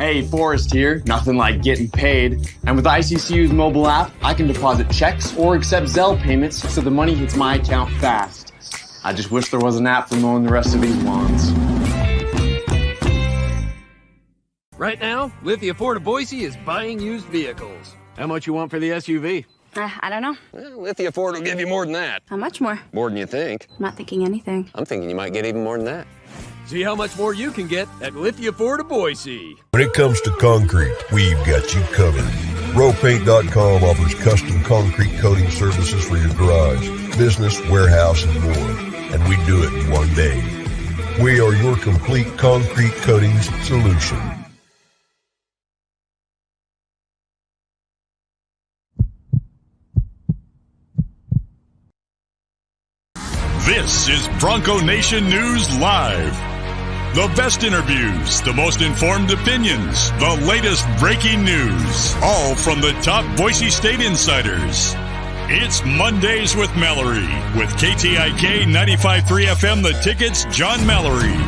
Hey, Forrest here. Nothing like getting paid. And with ICCU's mobile app, I can deposit checks or accept Zelle payments so the money hits my account fast. I just wish there was an app for mowing the rest of these lawns. Right now, Lithia Ford of Boise is buying used vehicles. How much you want for the SUV? I don't know. Well, Lithia Ford will give you more than that. How much more? More than you think. I'm not thinking anything. I'm thinking you might get even more than that. See how much more you can get at Lithia Ford of Boise. When it comes to concrete, we've got you covered. RowPaint.com offers custom concrete coating services for your garage, business, warehouse, and more. And we do it in one day. We are your complete concrete coatings solution. This is Bronco Nation News Live. The best interviews, the most informed opinions, the latest breaking news, all from the top Boise State insiders. It's Mondays with Mallory, with KTIK 95.3 FM The Ticket's John Mallory.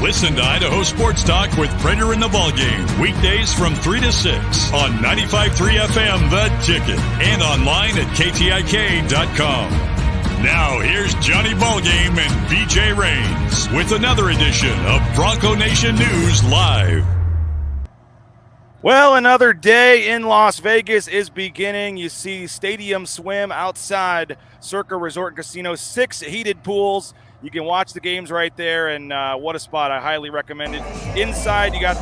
Listen to Idaho Sports Talk with Prater in the Ballgame, weekdays from 3 to 6 on 95.3 FM The Ticket and online at KTIK.com. Now, here's Johnny Ballgame and BJ Rains with another edition of Bronco Nation News Live. Well, another day in Las Vegas is beginning. You see Stadium Swim outside Circa Resort and Casino, 6 heated pools. You can watch the games right there, and what a spot. I highly recommend it. Inside, you got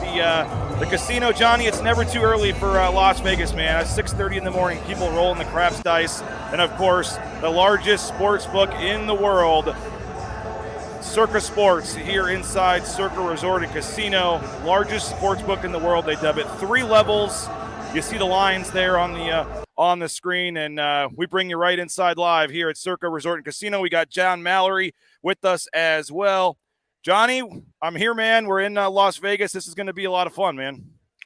the casino. Johnny, it's never too early for Las Vegas, man. It's 6:30 in the morning, people rolling the craps dice. And, of course, the largest sports book in the world, Circa Sports, here inside Circa Resort and Casino. Largest sports book in the world. They dub it 3 levels. You see the lines there on the screen, and we bring you right inside live here at Circa Resort and Casino. We got John Mallory with us as well. Johnny, I'm here, man. We're in Las Vegas. This is going to be a lot of fun, man.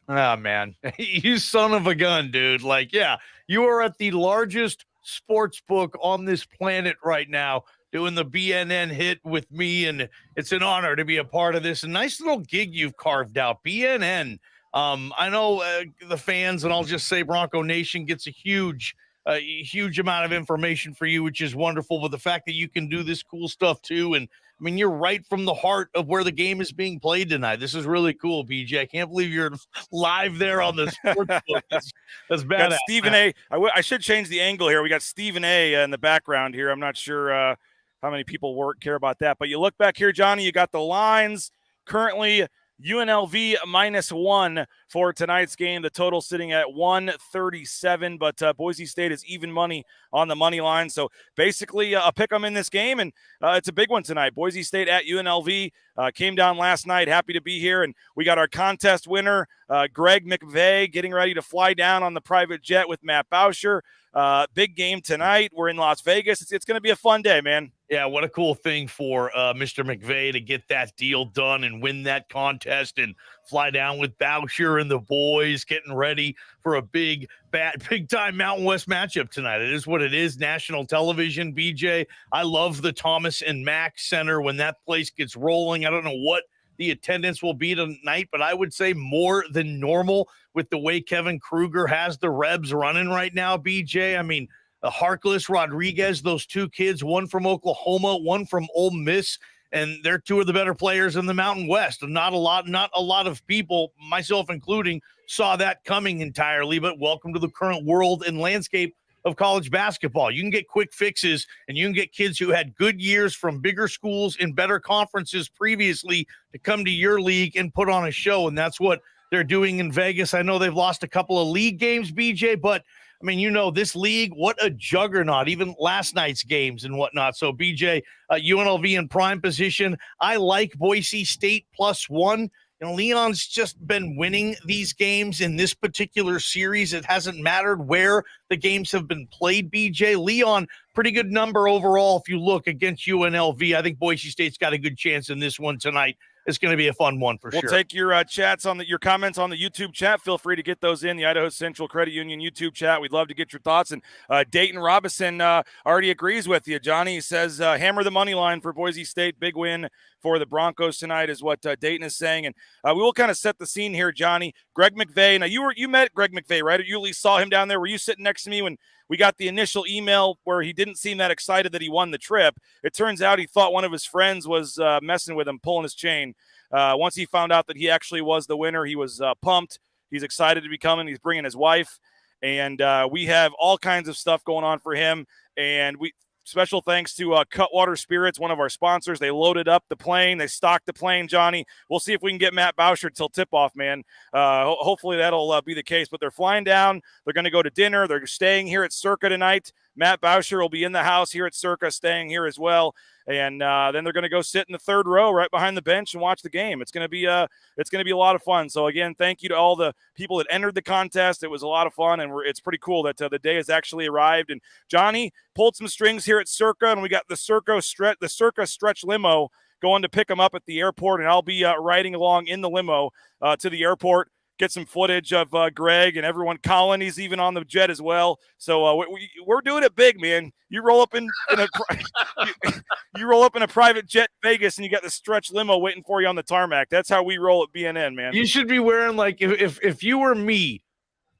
Ah, man, you son of a gun, dude. Like, yeah, you are at the largest sports book on this planet right now, doing the BNN hit with me, and it's an honor to be a part of this. A nice little gig you've carved out, BNN. I know the fans, and I'll just say Bronco Nation gets a huge amount of information for you, which is wonderful. But the fact that you can do this cool stuff too, and I mean, you're right from the heart of where the game is being played tonight. This is really cool, BJ. I can't believe you're live there on the sports book. That's badass. Got Stephen A. I should change the angle here. We got Stephen A. In the background here. I'm not sure how many people care about that, but you look back here, Johnny. You got the lines currently. UNLV -1 for tonight's game. The total sitting at 137, but Boise State is even money on the money line. So basically a pick 'em in this game, and it's a big one tonight. Boise State at UNLV came down last night. Happy to be here, and we got our contest winner, Greg McVeigh, getting ready to fly down on the private jet with Matt Bauscher. Big game tonight. We're in Las Vegas. It's going to be a fun day, man. Yeah, what a cool thing for Mr. McVeigh to get that deal done and win that contest and fly down with Bauscher and the boys, getting ready for a big-time Mountain West matchup tonight. It is what it is, national television, BJ. I love the Thomas and Mack Center when that place gets rolling. I don't know what the attendance will be tonight, but I would say more than normal with the way Kevin Kruger has the Rebs running right now, BJ. I mean, Harkless, Rodriguez, those 2 kids, one from Oklahoma, one from Ole Miss, and they're 2 of the better players in the Mountain West. And not a lot of people, myself including, saw that coming entirely, but welcome to the current world and landscape of college basketball. You can get quick fixes, and you can get kids who had good years from bigger schools in better conferences previously to come to your league and put on a show, and that's what they're doing in Vegas. I know they've lost a couple of league games, BJ, but I mean, you know, this league, what a juggernaut, even last night's games and whatnot. So, BJ, UNLV in prime position. I like Boise State +1. You know, Leon's just been winning these games in this particular series. It hasn't mattered where the games have been played, BJ. Leon, pretty good number overall if you look against UNLV. I think Boise State's got a good chance in this one tonight it's going to be a fun one for We'll sure. take your chats on your comments on the YouTube chat. Feel free to get those in the Idaho Central Credit Union YouTube chat. We'd love to get your thoughts. And Dayton Robinson already agrees with you. Johnny says, hammer the money line for Boise State. Big win for the Broncos tonight is what Dayton is saying. And we will kind of set the scene here, Johnny. Greg McVay. Now, you met Greg McVay, right? Or you at least saw him down there. Were you sitting next to me when we got the initial email where he didn't seem that excited that he won the trip? It turns out he thought one of his friends was messing with him, pulling his chain. Once he found out that he actually was the winner, he was pumped. He's excited to be coming. He's bringing his wife. And we have all kinds of stuff going on for him. And special thanks to Cutwater Spirits, one of our sponsors. They loaded up the plane. They stocked the plane, Johnny. We'll see if we can get Matt Boucher till tip-off, man. Hopefully that'll be the case. But they're flying down. They're going to go to dinner. They're staying here at Circa tonight. Matt Boucher will be in the house here at Circa, staying here as well. And then they're going to go sit in the third row right behind the bench and watch the game. It's going to be a lot of fun. So, again, thank you to all the people that entered the contest. It was a lot of fun, and it's pretty cool that the day has actually arrived. And Johnny pulled some strings here at Circa, and we got the Circa stretch limo going to pick him up at the airport, and I'll be riding along in the limo to the airport. Get some footage of Greg and everyone. Colin, he's even on the jet as well. So we're doing it big, man. You roll up in a private jet in Vegas, and you got the stretch limo waiting for you on the tarmac. That's how we roll at BNN, man. You should be wearing, like, if you were me,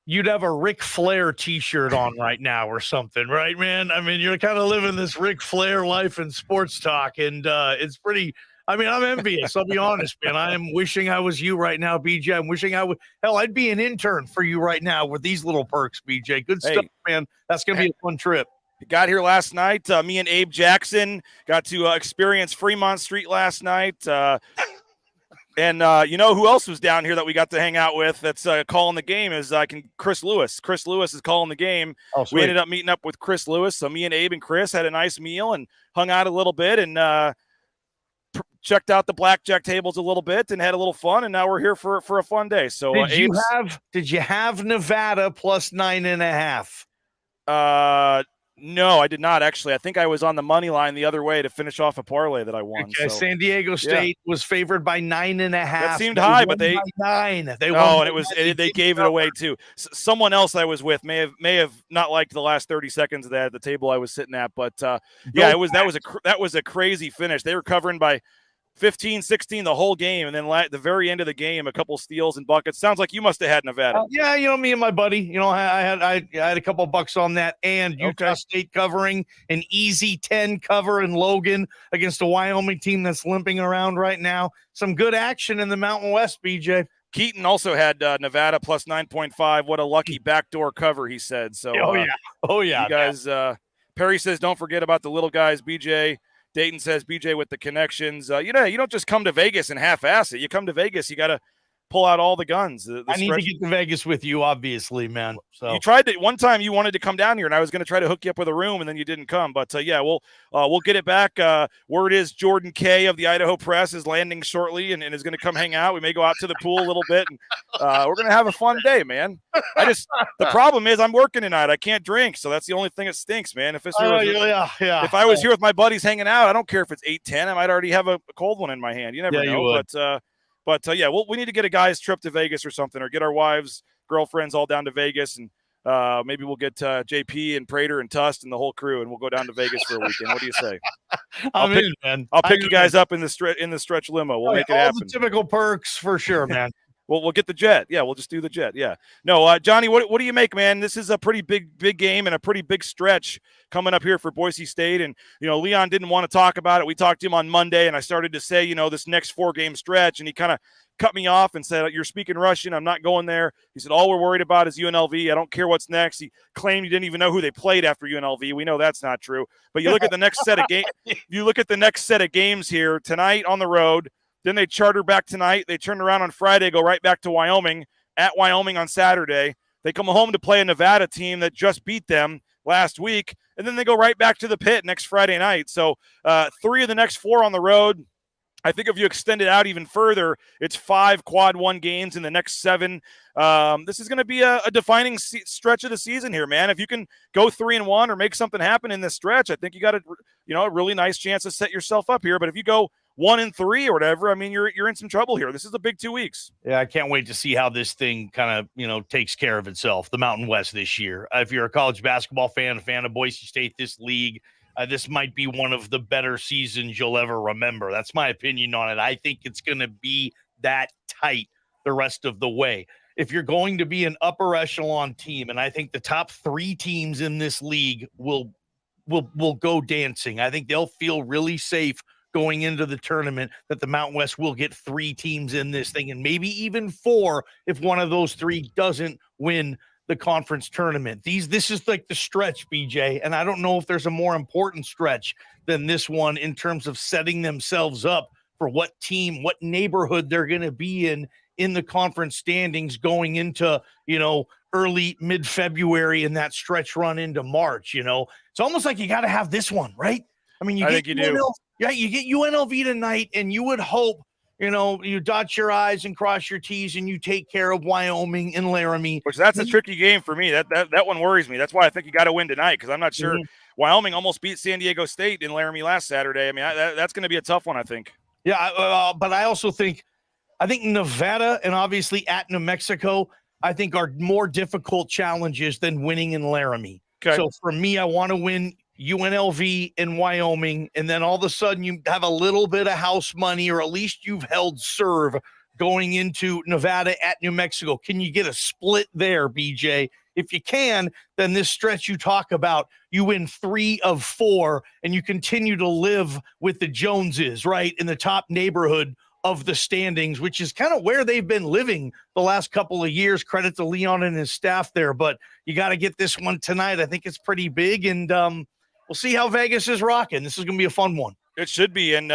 you'd have a Ric Flair T-shirt on right now or something, right, man? I mean, you're kind of living this Ric Flair life in sports talk, and it's pretty. I mean, I'm envious. I'll be honest, man. I am wishing I was you right now, BJ. I'm wishing I would. Hell, I'd be an intern for you right now with these little perks, BJ. Good stuff, man. That's going to be a fun trip. Got here last night. Me and Abe Jackson got to experience Fremont Street last night. And you know who else was down here that we got to hang out with that's calling the game is Chris Lewis. Chris Lewis is calling the game. Oh, we ended up meeting up with Chris Lewis. So me and Abe and Chris had a nice meal and hung out a little bit and checked out the blackjack tables a little bit and had a little fun, and now we're here for a fun day. So did you have Nevada plus 9.5? No, I did not actually. I think I was on the money line the other way to finish off a parlay that I won. Okay, so. San Diego State was favored by 9.5. That seemed high, but they 9. They gave it away too. Someone else I was with may have not liked the last 30 seconds of that at the table I was sitting at, but that was a crazy finish. They were covering by 15, 16 the whole game, and then at the very end of the game, a couple steals and buckets. Sounds like you must have had Nevada. Yeah, me and my buddy. I had a couple bucks on that, and Utah State covering an easy 10 cover in Logan against a Wyoming team that's limping around right now. Some good action in the Mountain West, BJ. Keaton also had Nevada plus 9.5. What a lucky backdoor cover, he said. So, oh yeah, you guys. Perry says, don't forget about the little guys, BJ. Dayton says, BJ with the connections. You don't just come to Vegas and half-ass it. You come to Vegas, you got to pull out all the guns. I need to get to Vegas with you, obviously, man. So you tried to one time. You wanted to come down here, and I was going to try to hook you up with a room, and then you didn't come. But we'll get it back. Word is Jordan K of the Idaho Press is landing shortly, and is going to come hang out. We may go out to the pool a little bit, and we're going to have a fun day, man. The problem is I'm working tonight. I can't drink, so that's the only thing that stinks, man. If if I was here with my buddies hanging out, I don't care if it's 8:10. I might already have a cold one in my hand. You never know. But we need to get a guy's trip to Vegas or something, or get our wives, girlfriends all down to Vegas, and maybe we'll get JP and Prater and Tust and the whole crew, and we'll go down to Vegas for a weekend. What do you say? I'll pick you guys up in the stretch limo. We'll make it happen. All the typical perks for sure, man. We'll get the jet. Yeah, we'll just do the jet. Yeah. No, Johnny, what do you make, man? This is a pretty big game and a pretty big stretch coming up here for Boise State. And, Leon didn't want to talk about it. We talked to him on Monday, and I started to say, this next 4-game stretch, and he kind of cut me off and said, you're speaking Russian. I'm not going there. He said, all we're worried about is UNLV. I don't care what's next. He claimed he didn't even know who they played after UNLV. We know that's not true. But you look at the next set of games here tonight on the road. Then they charter back tonight. They turn around on Friday, go right back to Wyoming, at Wyoming on Saturday. They come home to play a Nevada team that just beat them last week, and then they go right back to the pit next Friday night. So 3 of the next 4 on the road. I think if you extend it out even further, it's 5 quad 1 games in the next 7. This is going to be a defining stretch of the season here, man. If you can go 3-1 or make something happen in this stretch, I think you got a really nice chance to set yourself up here. But if you go 1-3 or whatever, I mean, you're in some trouble here. This is a big 2 weeks. Yeah, I can't wait to see how this thing kind of, takes care of itself, the Mountain West this year. If you're a college basketball fan, a fan of Boise State, this league, this might be one of the better seasons you'll ever remember. That's my opinion on it. I think it's going to be that tight the rest of the way. If you're going to be an upper echelon team, and I think the top 3 teams in this league will go dancing. I think they'll feel really safe going into the tournament that the Mountain West will get 3 teams in this thing, and maybe even 4 if one of those 3 doesn't win the conference tournament. This is like the stretch, BJ, and I don't know if there's a more important stretch than this one in terms of setting themselves up for what team, what neighborhood they're going to be in the conference standings going into, early mid-February and that stretch run into March. It's almost like you got to have this one, right? I mean, I think you do. Yeah, you get UNLV tonight, and you would hope, you dot your I's and cross your T's, and you take care of Wyoming and Laramie. Which that's a tricky game for me. That one worries me. That's why I think you got to win tonight, because I'm not sure. Mm-hmm. Wyoming almost beat San Diego State in Laramie last Saturday. I mean, that's going to be a tough one, I think. Yeah, but I also think Nevada and obviously at New Mexico, I think are more difficult challenges than winning in Laramie. Okay. So for me, I want to win UNLV in Wyoming, and then all of a sudden you have a little bit of house money, or at least you've held serve going into Nevada at New Mexico. Can you get a split there, BJ? If you can, then this stretch you talk about, you win 3 of 4, and you continue to live with the Joneses, right, in the top neighborhood of the standings, which is kind of where they've been living the last couple of years. Credit to Leon and his staff there, but you got to get this one tonight. I think it's pretty big, and we'll see how Vegas is rocking. This is going to be a fun one. It should be, and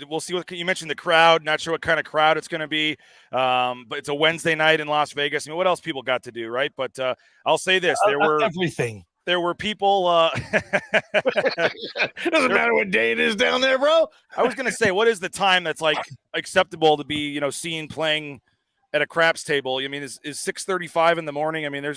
we'll see what you mentioned. The crowd, not sure what kind of crowd it's going to be, but it's a Wednesday night in Las Vegas. I mean, what else people got to do, right? But I'll say this: there were everything. There were people. Doesn't matter what day it is down there, bro. I was going to say, what is the time that's like acceptable to be, seen playing at a craps table? I mean, is 6:35 in the morning? I mean, there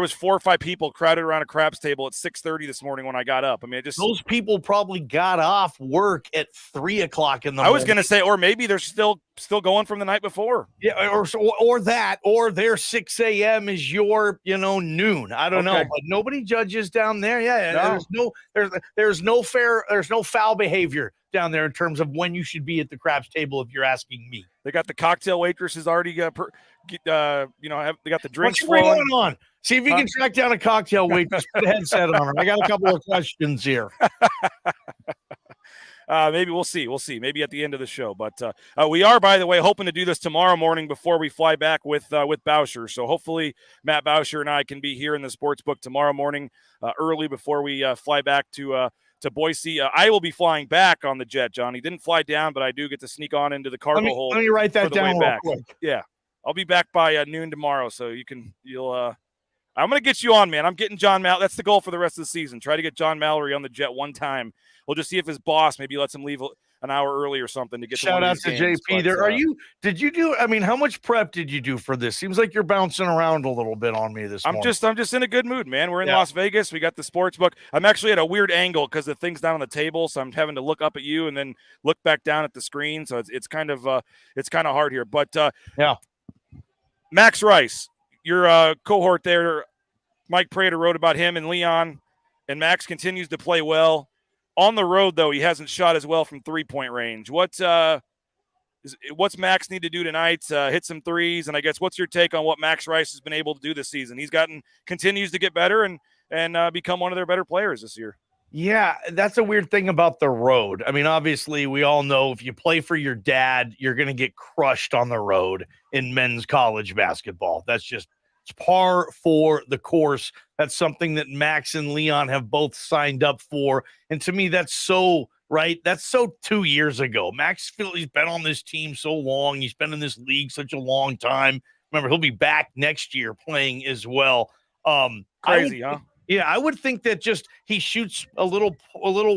was 4 or 5 people crowded around a craps table at 6:30 this morning when I got up. I mean, those people probably got off work at 3 o'clock in the morning. I was going to say, or maybe they're still going from the night before. Yeah, or their 6 a.m. is your, noon. I don't know, but nobody judges down there. Yeah, no. there's no foul behavior down there in terms of when you should be at the craps table, if you're asking me. They got the cocktail waitresses already they got the drinks flowing. What's going on? See if you can track down a cocktail waitress, put a headset on her. I got a couple of questions here. Maybe we'll see. Maybe at the end of the show. But we are, by the way, hoping to do this tomorrow morning before we fly back with Boucher. So hopefully Matt Boucher and I can be here in the sports book tomorrow morning early before we fly back to Boise. I will be flying back on the jet, John. He didn't fly down, but I do get to sneak on into the cargo hold. Let me write that down real quick. Yeah, I'll be back by noon tomorrow, so I'm going to get you on, man. I'm getting John Mallory. That's the goal for the rest of the season. Try to get John Mallory on the jet one time. We'll just see if his boss maybe lets him leave an hour early or something to get Shout out to JP. But, how much prep did you do for this? Seems like you're bouncing around a little bit on me this morning. I'm just in a good mood, man. We're in Las Vegas. We got the sports book. I'm actually at a weird angle because the thing's down on the table, so I'm having to look up at you and then look back down at the screen. So it's kind of hard here. But Max Rice, your cohort there, Mike Prater wrote about him and Leon, and Max continues to play well. On the road, though, he hasn't shot as well from three-point range. What's Max need to do tonight? Hit some threes, and I guess what's your take on what Max Rice has been able to do this season? He's continues to get better and become one of their better players this year. Yeah, that's a weird thing about the road. I mean, obviously, we all know if you play for your dad, you're going to get crushed on the road in men's college basketball. That's just par for the course. That's something that Max and Leon have both signed up for. And to me, that's so right. That's so 2 years ago. Max, he's been on this team so long. He's been in this league such a long time. Remember, he'll be back next year playing as well. Crazy, huh? Yeah, I would think that just he shoots a little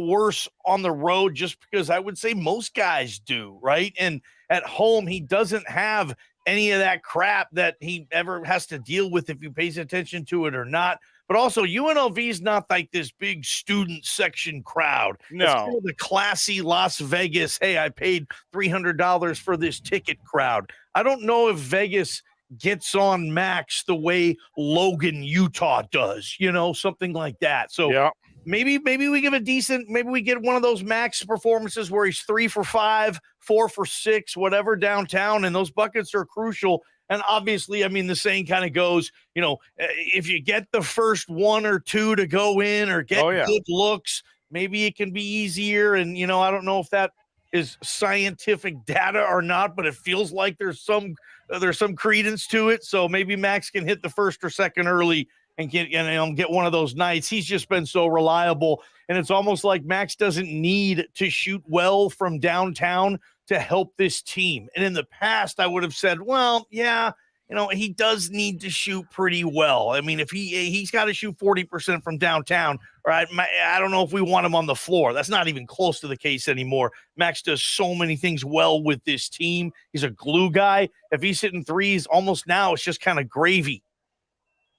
worse on the road just because I would say most guys do, right? And at home, he doesn't have any of that crap that he ever has to deal with if he pays attention to it or not. but also UNLV is not like this big student section crowd. No. It's kind of the classy Las Vegas, hey, I paid $300 for this ticket crowd. I don't know if Vegas gets on Max the way Logan, Utah does, something like that. So yeah. maybe we give maybe we get one of those Max performances where he's 3 for 5, 4 for 6, whatever downtown, and those buckets are crucial. And obviously, I mean, the saying kind of goes, if you get the first 1 or 2 to go in or get good looks, maybe it can be easier. And, I don't know if that is scientific data or not, but it feels like there's some credence to it. So maybe Max can hit the first or second early and get one of those nights. He's just been so reliable. And it's almost like Max doesn't need to shoot well from downtown to help this team. And in the past, I would have said, well, yeah, he does need to shoot pretty well. I mean, if he's got to shoot 40% from downtown, right? I don't know if we want him on the floor. That's not even close to the case anymore. Max does so many things well with this team. He's a glue guy. If he's hitting threes, almost now it's just kind of gravy.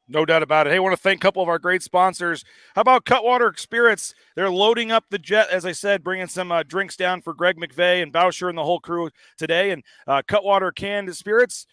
No doubt about it. Hey, I want to thank a couple of our great sponsors. How about Cutwater Spirits? They're loading up the jet, as I said, bringing some drinks down for Greg McVeigh and Boucher and the whole crew today. And Cutwater canned spirits,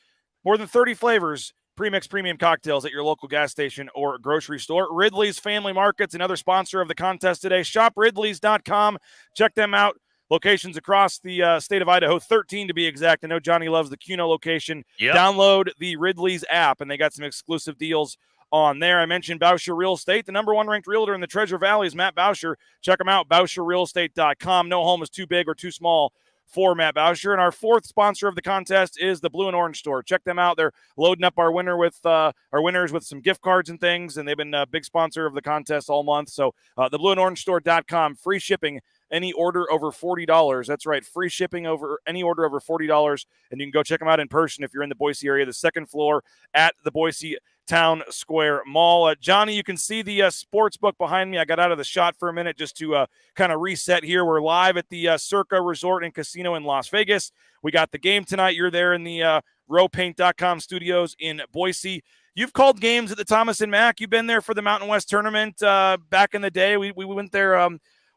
more than 30 flavors, pre-mixed premium cocktails at your local gas station or grocery store. Ridley's Family Markets, another sponsor of the contest today. ShopRidleys.com. Check them out. Locations across the state of Idaho, 13 to be exact. I know Johnny loves the Cuno location. Yep. Download the Ridley's app, and they got some exclusive deals on there. I mentioned Boucher Real Estate. The number 1 ranked realtor in the Treasure Valley is Matt Boucher. Check him out, BoucherRealEstate.com. No home is too big or too small for Matt Boucher. And our 4th sponsor of the contest is the Blue and Orange Store. Check them out. They're loading up our winners with some gift cards and things, and they've been a big sponsor of the contest all month. So the blueandorange.store.com, free shipping any order over $40. That's right, free shipping over any order over $40. And you can go check them out in person if you're in the Boise area, the 2nd floor at the Boise Town Square Mall. Johnny, you can see the sports book behind me. I got out of the shot for a minute just to kind of reset here. We're live at the Circa Resort and Casino in Las Vegas. We got the game tonight. You're there in the rowpaint.com studios in Boise. You've called games at the Thomas and Mack. You've been there for the Mountain West tournament back in the day. We went there.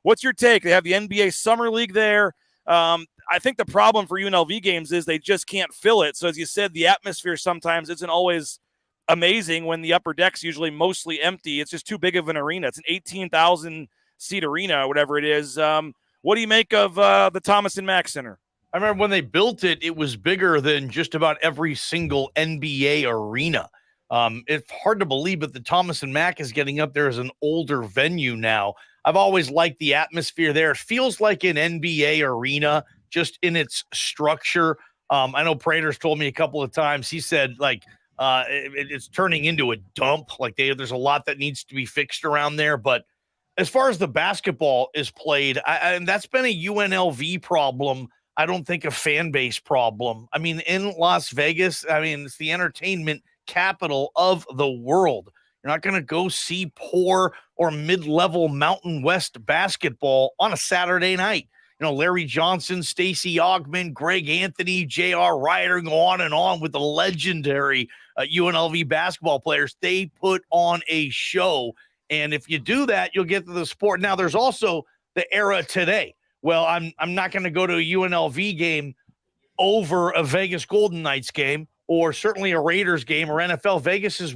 What's your take? They have the NBA Summer League there. I think the problem for UNLV games is they just can't fill it. So as you said, the atmosphere sometimes isn't always amazing when the upper deck's usually mostly empty. It's just too big of an arena. It's an 18,000 seat arena or whatever it is. What do you make of the Thomas and Mack Center? I remember when they built it, it was bigger than just about every single NBA arena. It's hard to believe, but the Thomas and Mack is getting up there as an older venue now. I've always liked the atmosphere there. It feels like an NBA arena just in its structure. I know Prater's told me a couple of times. He said, it's turning into a dump. Like there's a lot that needs to be fixed around there. But as far as the basketball is played, and that's been a UNLV problem. I don't think a fan base problem. I mean, in Las Vegas, it's the entertainment capital of the world. You're not going to go see poor or mid-level Mountain West basketball on a Saturday night. Larry Johnson, Stacey Augmon, Greg Anthony, J.R. Ryder, go on and on with the legendary UNLV basketball players. They put on a show. And if you do that, you'll get to the sport. Now, there's also the era today. Well, I'm not going to go to a UNLV game over a Vegas Golden Knights game, or certainly a Raiders game or NFL. Vegas has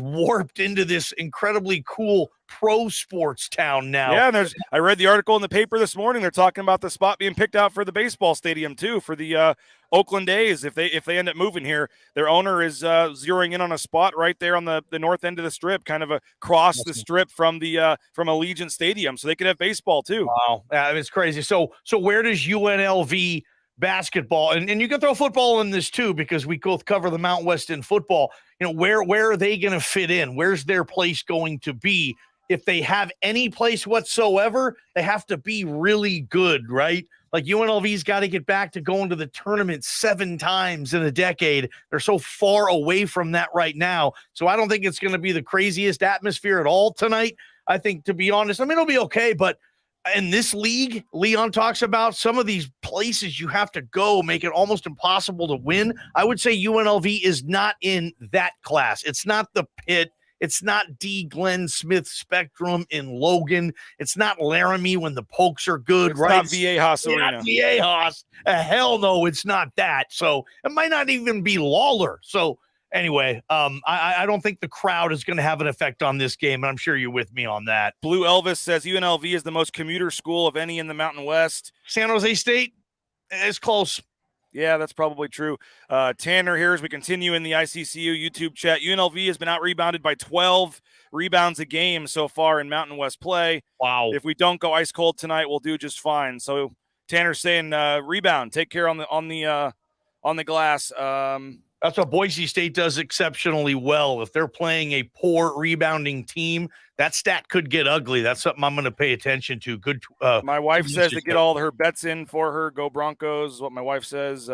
warped into this incredibly cool pro sports town now. Yeah, and I read the article in the paper this morning. They're talking about the spot being picked out for the baseball stadium too, for the Oakland A's. If they end up moving here, their owner is zeroing in on a spot right there on the north end of the strip, kind of across the strip from Allegiant Stadium, so they could have baseball too. Wow, it's crazy. So where does UNLV basketball, and you can throw football in this too, because we both cover the Mountain West in football, where are they going to fit in? Where's their place going to be? If they have any place whatsoever, they have to be really good, right? Like UNLV's got to get back to going to the tournament 7 times in a decade. They're so far away from that right now. So I don't think it's going to be the craziest atmosphere at all tonight. I think, to be honest, it'll be okay, but in this league, Leon talks about some of these places you have to go, make it almost impossible to win. I would say UNLV is not in that class. It's not the Pit. It's not D. Glenn Smith Spectrum in Logan. It's not Laramie when the Pokes are good, It's right? not Viejas Arena. Viejas. Hell no, it's not that. So it might not even be Lawler. So anyway, I don't think the crowd is going to have an effect on this game, and I'm sure you're with me on that. Blue Elvis says UNLV is the most commuter school of any in the Mountain West. San Jose State is close. Yeah, that's probably true. Tanner here as we continue in the ICCU YouTube chat. UNLV has been out-rebounded by 12 rebounds a game so far in Mountain West play. Wow. If we don't go ice cold tonight, we'll do just fine. So Tanner's saying rebound, take care on the glass. That's what Boise State does exceptionally well. If they're playing a poor rebounding team, that stat could get ugly. That's something I'm going to pay attention to. Good. My wife says to get all her bets in for her. Go Broncos is what my wife says.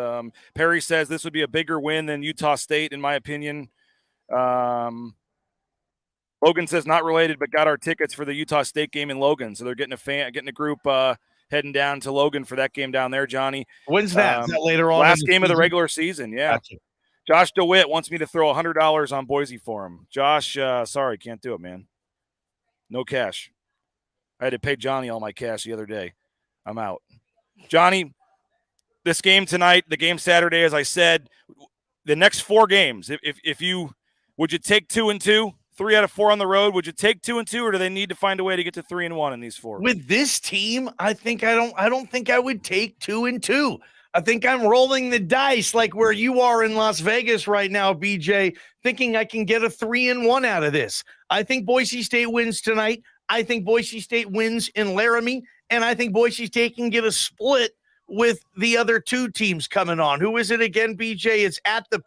Perry says this would be a bigger win than Utah State, in my opinion. Logan says not related, but got our tickets for the Utah State game in Logan. So they're getting a group heading down to Logan for that game down there, Johnny. When's that? Is that later on? Last game of the regular season, yeah. Gotcha. Josh DeWitt wants me to throw $100 on Boise for him. Josh, sorry, can't do it, man. No cash. I had to pay Johnny all my cash the other day. I'm out. Johnny, this game tonight, the game Saturday, as I said, the next 4 games, if you would you take 2-2, 3 out of 4 on the road? Would you take 2-2, or do they need to find a way to get to 3-1 in these 4? With this team, I don't think I would take 2-2. I think I'm rolling the dice like where you are in Las Vegas right now, BJ, thinking I can get a 3-1 out of this. I think Boise State wins tonight. I think Boise State wins in Laramie, and I think Boise State can get a split with the other 2 teams coming on. Who is it again, BJ?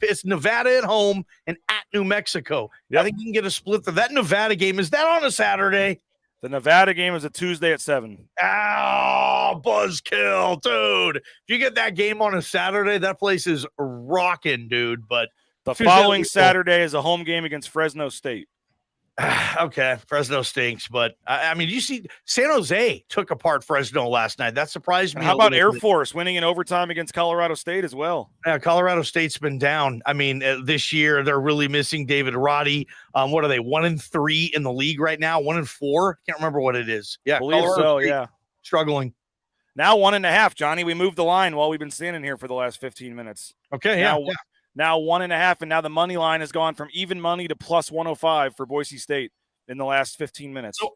It's Nevada at home and at New Mexico. Yep. I think you can get a split for that Nevada game. Is that on a Saturday? The Nevada game is a Tuesday at 7. Oh, buzzkill, dude. If you get that game on a Saturday, that place is rocking, dude. But the following Saturday is a home game against Fresno State. Okay, Fresno stinks, but I mean, you see, San Jose took apart Fresno last night. That surprised me. And how about Air Force winning in overtime against Colorado State as well? Yeah, Colorado State's been down. I mean, this year they're really missing David Roddy. What are they? 1-3 in the league right now. 1-4. Can't remember what it is. Yeah, Colorado State, yeah, struggling. Now 1.5, Johnny. We moved the line while we've been standing here for the last 15 minutes. Okay, yeah. Now 1.5, and now the money line has gone from even money to plus 105 for Boise State in the last 15 minutes. So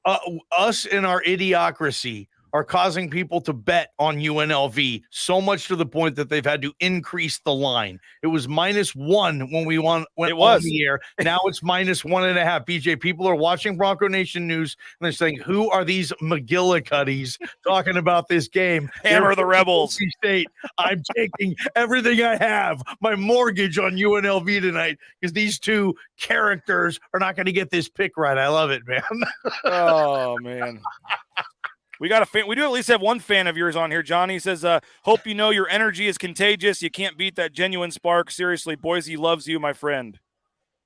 us in our idiocracy are causing people to bet on UNLV so much to the point that they've had to increase the line. It was -1 when we went on the air. Now it's -1.5. BJ, people are watching Bronco Nation News and they're saying, who are these McGillicuddies talking about this game? Hammer the Rebels. State. I'm taking everything I have, my mortgage on UNLV tonight, because these 2 characters are not going to get this pick right. I love it, man. Oh, man. We got a fan. We do at least have one fan of yours on here, Johnny. He says, hope you know your energy is contagious. You can't beat that genuine spark. Seriously, Boise loves you, my friend.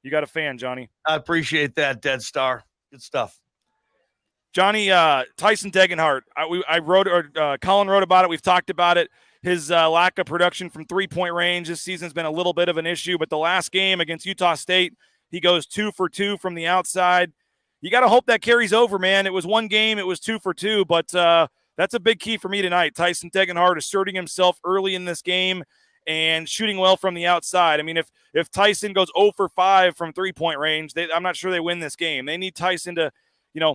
You got a fan, Johnny. I appreciate that, Dead Star. Good stuff. Johnny, Tyson Degenhart. Colin wrote about it. We've talked about it. His lack of production from three-point range this season's been a little bit of an issue, but the last game against Utah State, he goes 2 for 2 from the outside. You got to hope that carries over, man. It was one game. It was 2 for 2, but that's a big key for me tonight. Tyson Degenhart asserting himself early in this game and shooting well from the outside. I mean, if Tyson goes 0 for 5 from three-point range, I'm not sure they win this game. They need Tyson to,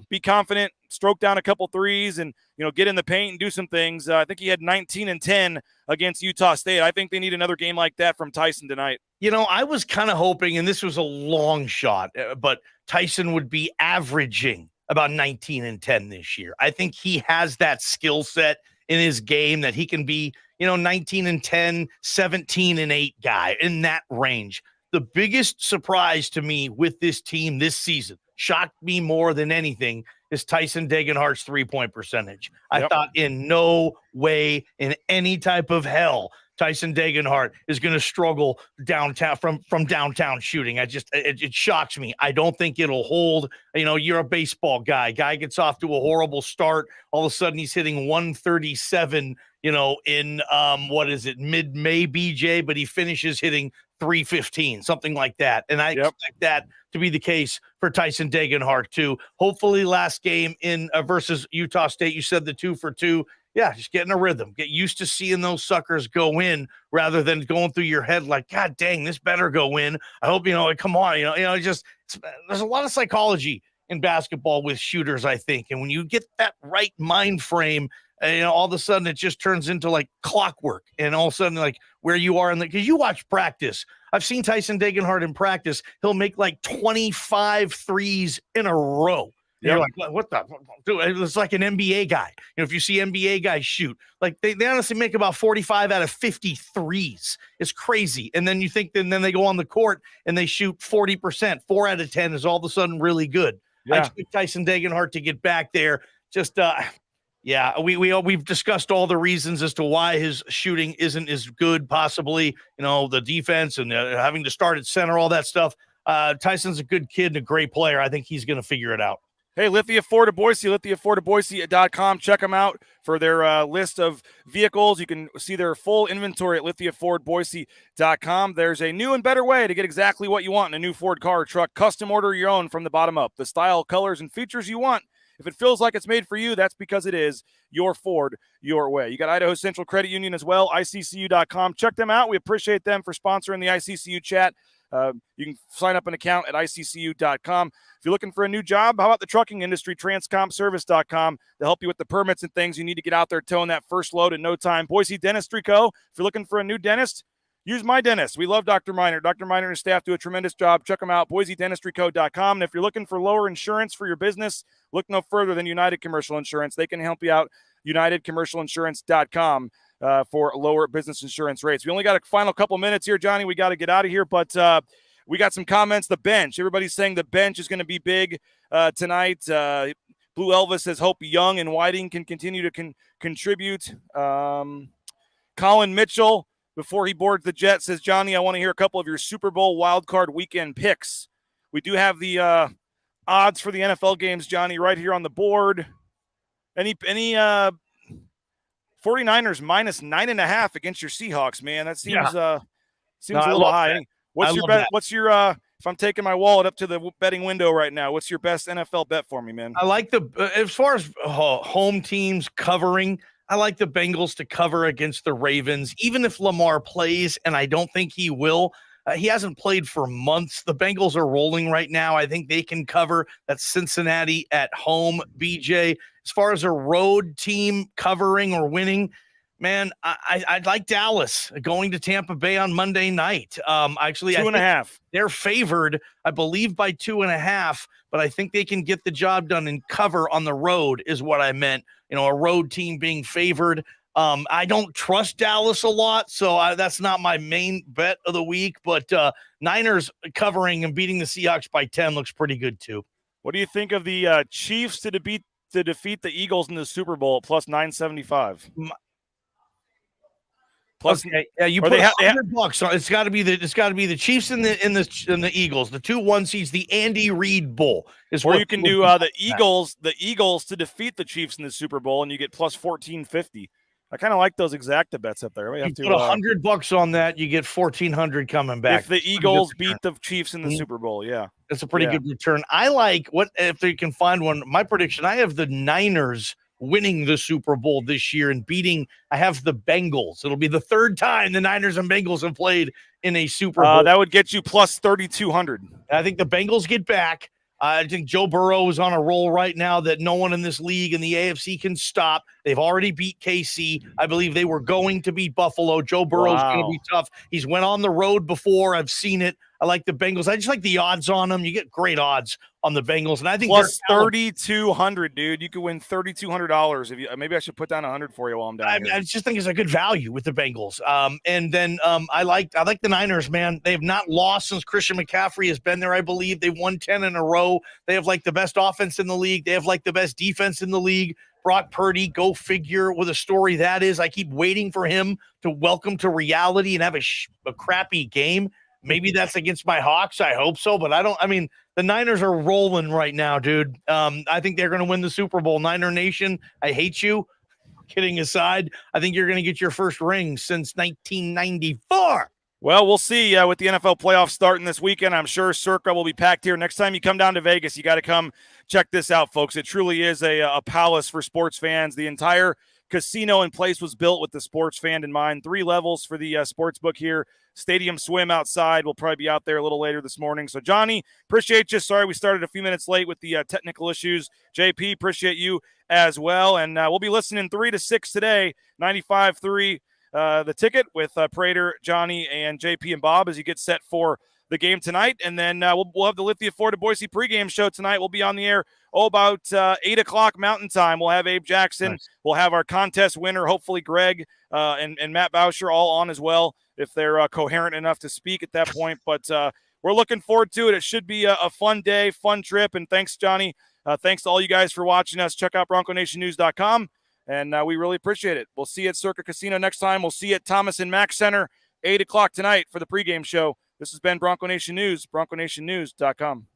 be confident, stroke down a couple threes, and, get in the paint and do some things. I think he had 19 and 10 against Utah State. I think they need another game like that from Tyson tonight. I was kind of hoping, and this was a long shot, but Tyson would be averaging about 19 and 10 this year. I think he has that skill set in his game that he can be, 19 and 10, 17 and 8 guy in that range. The biggest surprise to me with this team this season, shocked me more than anything, is Tyson Degenhart's three-point percentage. I thought in no way, in any type of hell, Tyson Degenhart is going to struggle downtown from downtown shooting. It shocks me. I don't think it'll hold. You're a baseball guy. Guy gets off to a horrible start. All of a sudden he's hitting 137, in what is it, mid-May, BJ, but he finishes hitting 315, something like that. And I expect that to be the case for Tyson Degenhart too. Hopefully last game in versus Utah State, you said the 2 for 2. Yeah, just get in a rhythm. Get used to seeing those suckers go in rather than going through your head like, God dang, this better go in. I hope, come on, there's a lot of psychology in basketball with shooters, I think. And when you get that right mind frame, all of a sudden it just turns into like clockwork. And all of a sudden, like where you are because you watch practice. I've seen Tyson Degenhart in practice. He'll make like 25 threes in a row. You're like, what the? Dude, it's like an NBA guy. If you see NBA guys shoot, like they honestly make about 45 out of 50 threes. It's crazy. And then you think, and then they go on the court and they shoot 40%. 4 out of 10 is all of a sudden really good. Yeah. I expect Tyson Degenhart to get back there. Just, we've discussed all the reasons as to why his shooting isn't as good, possibly, the defense and having to start at center, all that stuff. Tyson's a good kid and a great player. I think he's going to figure it out. Hey, Lithia Ford of Boise, lithiafordofboise.com. Check them out for their list of vehicles. You can see their full inventory at lithiafordboise.com. There's a new and better way to get exactly what you want in a new Ford car or truck. Custom order your own from the bottom up. The style, colors, and features you want. If it feels like it's made for you, that's because it is. Your Ford, your way. You got Idaho Central Credit Union as well, iccu.com. Check them out. We appreciate them for sponsoring the ICCU chat. You can sign up an account at iccu.com. If you're looking for a new job, how about the trucking industry, transcompservice.com. They'll help you with the permits and things you need to get out there towing that first load in no time. Boise Dentistry Co. If you're looking for a new dentist, use my dentist. We love Dr. Miner. Dr. Miner and his staff do a tremendous job. Check them out, boisedentistryco.com. And if you're looking for lower insurance for your business, look no further than United Commercial Insurance. They can help you out, unitedcommercialinsurance.com. For lower business insurance rates. We only got a final couple minutes here, Johnny. We got to get out of here, but we got some comments. The bench. Everybody's saying the bench is going to be big tonight. Blue Elvis says hope Young and Whiting can continue to contribute. Colin Mitchell, before he boards the jet, says, Johnny, I want to hear a couple of your Super Bowl wildcard weekend picks. We do have the odds for the NFL games, Johnny, right here on the board. Any 49ers minus 9.5 against your Seahawks, man. That seems a little high. That. What's your bet? What's your if I'm taking my wallet up to the betting window right now, what's your best NFL bet for me, man? I like as far as home teams covering, I like the Bengals to cover against the Ravens, even if Lamar plays, and I don't think he will. He hasn't played for months. The Bengals are rolling right now. I think they can cover. That's Cincinnati at home, BJ. As far as a road team covering or winning, man, I'd like Dallas going to Tampa Bay on Monday night. Actually, 2.5. They're favored, I believe, by 2.5, but I think they can get the job done and cover on the road is what I meant. A road team being favored. I don't trust Dallas a lot, so that's not my main bet of the week. But Niners covering and beating the Seahawks by 10 looks pretty good too. What do you think of the Chiefs to defeat the Eagles in the Super Bowl at plus 975? Plus, okay, yeah, you put $100 on. It's got to be the Chiefs and the Eagles, the 2-1 seeds, the Andy Reid Bowl is. Or you can do the Eagles to defeat the Chiefs in the Super Bowl, and you get plus 1450. I kind of like those exacta bets up there. You put $100 on that, you get 1,400 coming back. If the Eagles beat the Chiefs in the Super Bowl, that's a pretty good return. I like if they can find one. My prediction: I have the Niners winning the Super Bowl this year and beating. I have the Bengals. It'll be the third time the Niners and Bengals have played in a Super Bowl. That would get you plus 3,200. I think the Bengals get back. I think Joe Burrow is on a roll right now that no one in this league in the AFC can stop. They've already beat KC. I believe they were going to beat Buffalo. Joe Burrow's going to be tough. He's went on the road before. I've seen it. I like the Bengals. I just like the odds on them. You get great odds on the Bengals, and I think plus 3,200, dude. You could win $3,200 if you. Maybe I should put down 100 for you while I'm down here. I just think it's a good value with the Bengals. And then I like the Niners, man. They have not lost since Christian McCaffrey has been there. I believe they've won 10 in a row. They have like the best offense in the league. They have like the best defense in the league. Brock Purdy, go figure what a story that is. I keep waiting for him to welcome to reality and have a crappy game. Maybe that's against my Hawks. I hope so, but the Niners are rolling right now, dude. I think they're going to win the Super Bowl. Niner Nation, I hate you. Kidding aside, I think you're going to get your first ring since 1994. Well, we'll see with the NFL playoffs starting this weekend. I'm sure Circa will be packed here. Next time you come down to Vegas, you got to come check this out, folks. It truly is a palace for sports fans. The entire casino in place was built with the sports fan in mind. 3 levels for the sports book here. Stadium swim outside. We'll probably be out there a little later this morning. So, Johnny, appreciate you. Sorry we started a few minutes late with the technical issues. JP, appreciate you as well. And we'll be listening 3 to 6 today, 95.3. The Ticket with Prater, Johnny, and JP and Bob as you get set for the game tonight. And then we'll have the Lithia Ford of Boise pregame show tonight. We'll be on the air about 8 o'clock Mountain Time. We'll have Abe Jackson. Nice. We'll have our contest winner, hopefully Greg and Matt Bauscher all on as well if they're coherent enough to speak at that point. But we're looking forward to it. It should be a fun day, fun trip. And thanks, Johnny. Thanks to all you guys for watching us. Check out BroncoNationNews.com. And we really appreciate it. We'll see you at Circa Casino next time. We'll see you at Thomas and Mack Center, 8 o'clock tonight for the pregame show. This has been Bronco Nation News, BroncoNationNews.com.